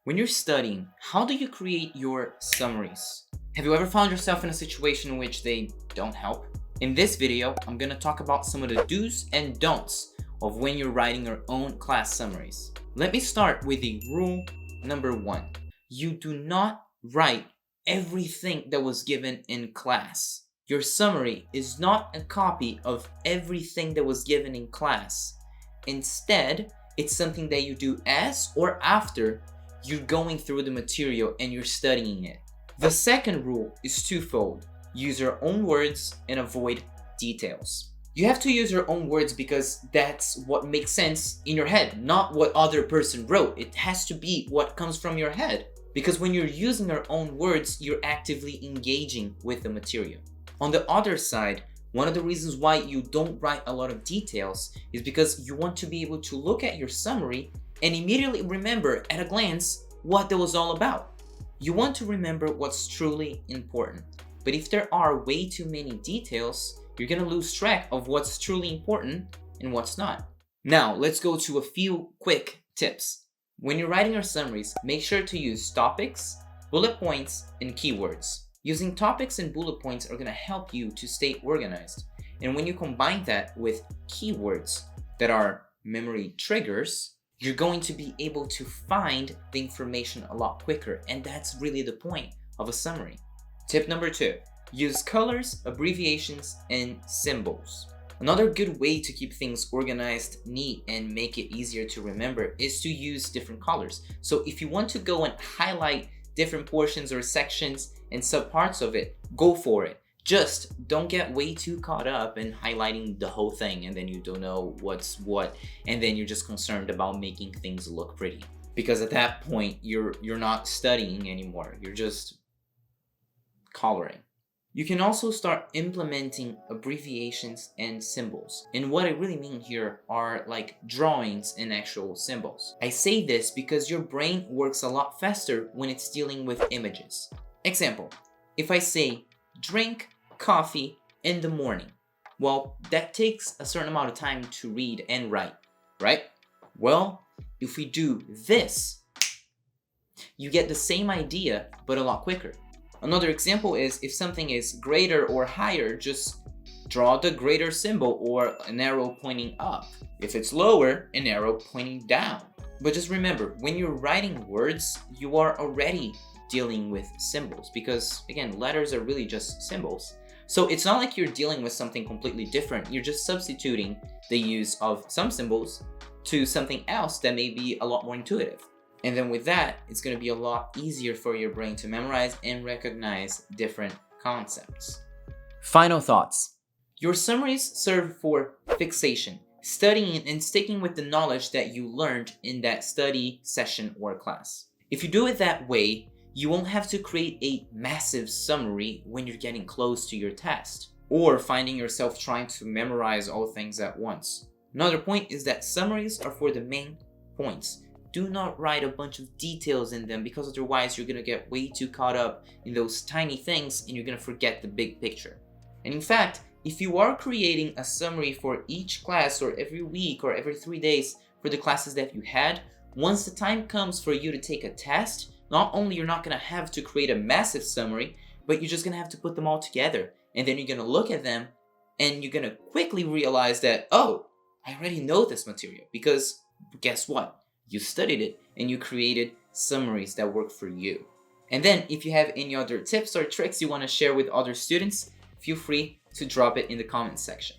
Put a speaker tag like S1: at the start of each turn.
S1: When you're studying, how do you create your summaries? Have you ever found yourself in a situation in which they don't help? In this video, I'm gonna talk about some of the do's and don'ts of when you're writing your own class summaries. Let me start with the rule number 1. You do not write everything that was given in class. Your summary is not a copy of everything that was given in class. Instead, it's something that you do as or after you're going through the material and you're studying it. The second rule is twofold. Use your own words and avoid details. You have to use your own words because that's what makes sense in your head, not what other person wrote. It has to be what comes from your head. Because when you're using your own words, you're actively engaging with the material. On the other side, one of the reasons why you don't write a lot of details is because you want to be able to look at your summary and immediately remember at a glance what that was all about. You want to remember what's truly important. But if there are way too many details, you're gonna lose track of what's truly important and what's not. Now, let's go to a few quick tips. When you're writing your summaries, make sure to use topics, bullet points, and keywords. Using topics and bullet points are gonna help you to stay organized. And when you combine that with keywords that are memory triggers, you're going to be able to find the information a lot quicker. And that's really the point of a summary. Tip number 2, use colors, abbreviations, and symbols. Another good way to keep things organized, neat, and make it easier to remember is to use different colors. So if you want to go and highlight different portions or sections and subparts of it, go for it. Just don't get way too caught up in highlighting the whole thing and then you don't know what's what, and then you're just concerned about making things look pretty. Because at that point, you're not studying anymore. You're just coloring. You can also start implementing abbreviations and symbols. And what I really mean here are like drawings and actual symbols. I say this because your brain works a lot faster when it's dealing with images. Example, if I say drink coffee in the morning, well, that takes a certain amount of time to read and write, right? Well, if we do this, you get the same idea, but a lot quicker. Another example is if something is greater or higher, just draw the greater symbol or an arrow pointing up. If it's lower, an arrow pointing down. But just remember, when you're writing words, you are already dealing with symbols because, again, letters are really just symbols. So it's not like you're dealing with something completely different. You're just substituting the use of some symbols to something else that may be a lot more intuitive. And then with that, it's going to be a lot easier for your brain to memorize and recognize different concepts. Final thoughts. Your summaries serve for fixation, studying and sticking with the knowledge that you learned in that study session or class. If you do it that way, you won't have to create a massive summary when you're getting close to your test, or finding yourself trying to memorize all things at once. Another point is that summaries are for the main points. Do not write a bunch of details in them because otherwise you're going to get way too caught up in those tiny things and you're going to forget the big picture. And in fact, if you are creating a summary for each class or every week or every 3 days for the classes that you had, once the time comes for you to take a test, not only you're not going to have to create a massive summary, but you're just going to have to put them all together. And then you're going to look at them and you're going to quickly realize that, oh, I already know this material because guess what? You studied it and you created summaries that work for you. And then if you have any other tips or tricks you want to share with other students, feel free to drop it in the comments section.